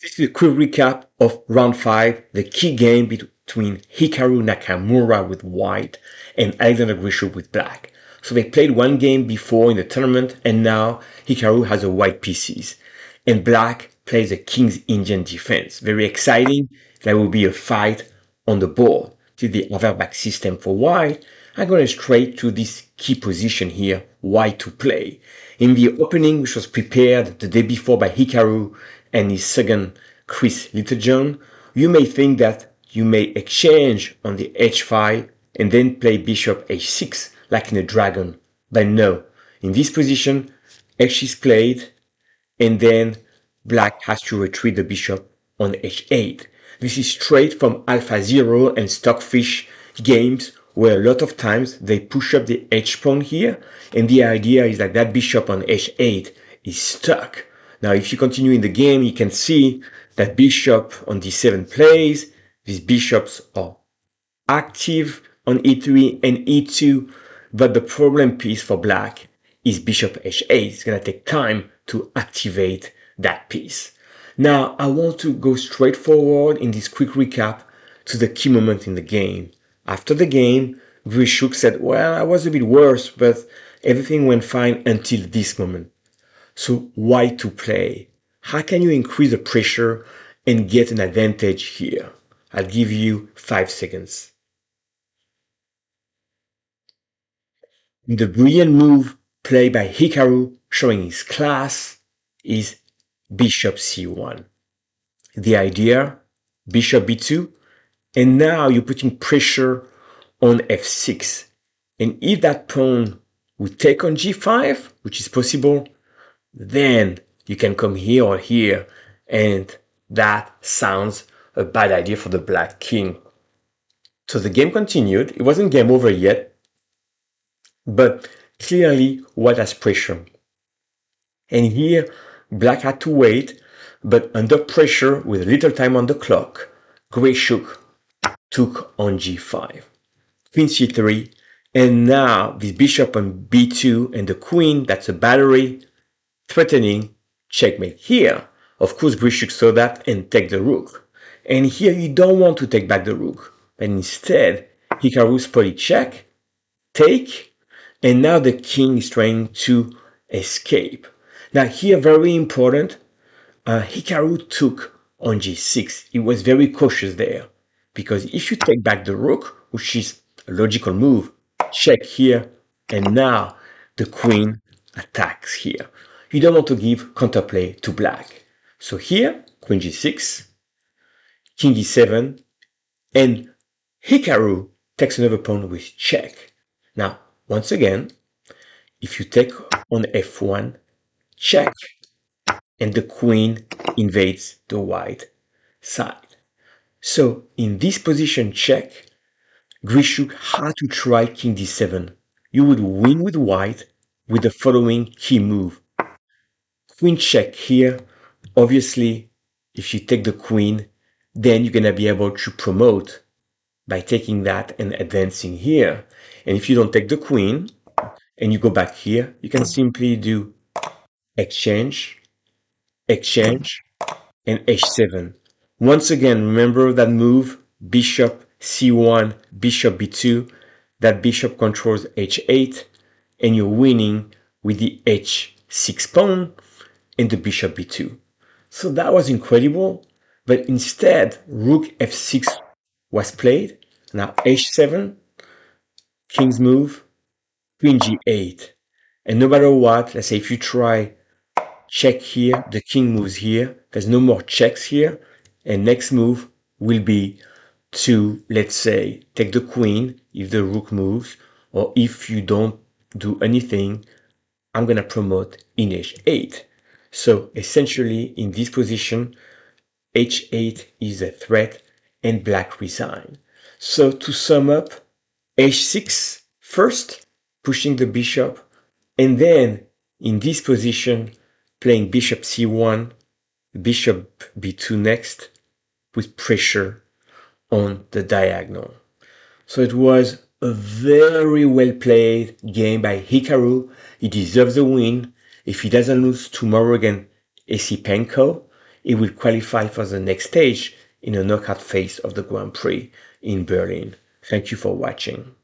This is a quick recap of round 5, the key game between Hikaru Nakamura with white and Alexander Grischuk with black. So they played one game before in the tournament, and now Hikaru has a white pieces. And black plays a King's Indian defense. Very exciting. There will be a fight on the board. This is the Averbakh system for white. I'm going straight to this key position here, white to play. In the opening, which was prepared the day before by Hikaru and his second Chris Littlejohn, you may think that you may exchange on the h5 and then play bishop h6 like in a dragon. But no, in this position, h is played and then black has to retreat the bishop on h8. This is straight from AlphaZero and Stockfish games where a lot of times they push up the h pawn here, and the idea is that that bishop on h8 is stuck. Now, if you continue in the game, you can see that bishop on d7 plays. These bishops are active on e3 and e2, but the problem piece for black is bishop h8. It's going to take time to activate that piece. Now, I want to go straight forward in this quick recap to the key moment in the game. After the game, Grischuk said, well, I was a bit worse, but everything went fine until this moment. So why to play? How can you increase the pressure and get an advantage here? I'll give you 5 seconds. The brilliant move played by Hikaru, showing his class, is bishop c1. The idea, bishop b2, and now you're putting pressure on f6. And if that pawn would take on g5, which is possible, then you can come here or here, and that sounds a bad idea for the black king. So the game continued. It wasn't game over yet, but clearly white has pressure. And here, black had to wait, but under pressure with little time on the clock, Grischuk took on g5, queen c3, and now this bishop on b2 and the queen, that's a battery, threatening checkmate here. Of course, Grischuk saw that and take the rook. And here you don't want to take back the rook, but instead, Hikaru spotted check, take, and now the king is trying to escape. Now here, very important, Hikaru took on g6. He was very cautious there, because if you take back the rook, which is a logical move, check here, and now the queen attacks here. You don't want to give counterplay to black. So here, queen g6, king e7, and Hikaru takes another pawn with check. Now, once again, if you take on f1, check, and the queen invades the white side. So in this position check, Grischuk had to try king d7. You would win with white with the following key move. Queen check here. Obviously, if you take the queen, then you're going to be able to promote by taking that and advancing here. And if you don't take the queen and you go back here, you can simply do exchange, exchange, and h7. Once again, remember that move, bishop c1, bishop b2. That bishop controls h8, and you're winning with the h6 pawn and the bishop b2. So that was incredible, but instead, rook f6 was played. Now h7, king's move, queen g8. And no matter what, let's say if you try check here, the king moves here, there's no more checks here, and next move will be to, let's say, take the queen if the rook moves, or if you don't do anything, I'm going to promote in h8. So essentially, in this position, h8 is a threat and black resign. So to sum up, h6 first, pushing the bishop, and then in this position, playing bishop c1, bishop b2 next, with pressure on the diagonal. So it was a very well played game by Hikaru. He deserves a win. If he doesn't lose tomorrow against Esipenko, he will qualify for the next stage in a knockout phase of the Grand Prix in Berlin. Thank you for watching.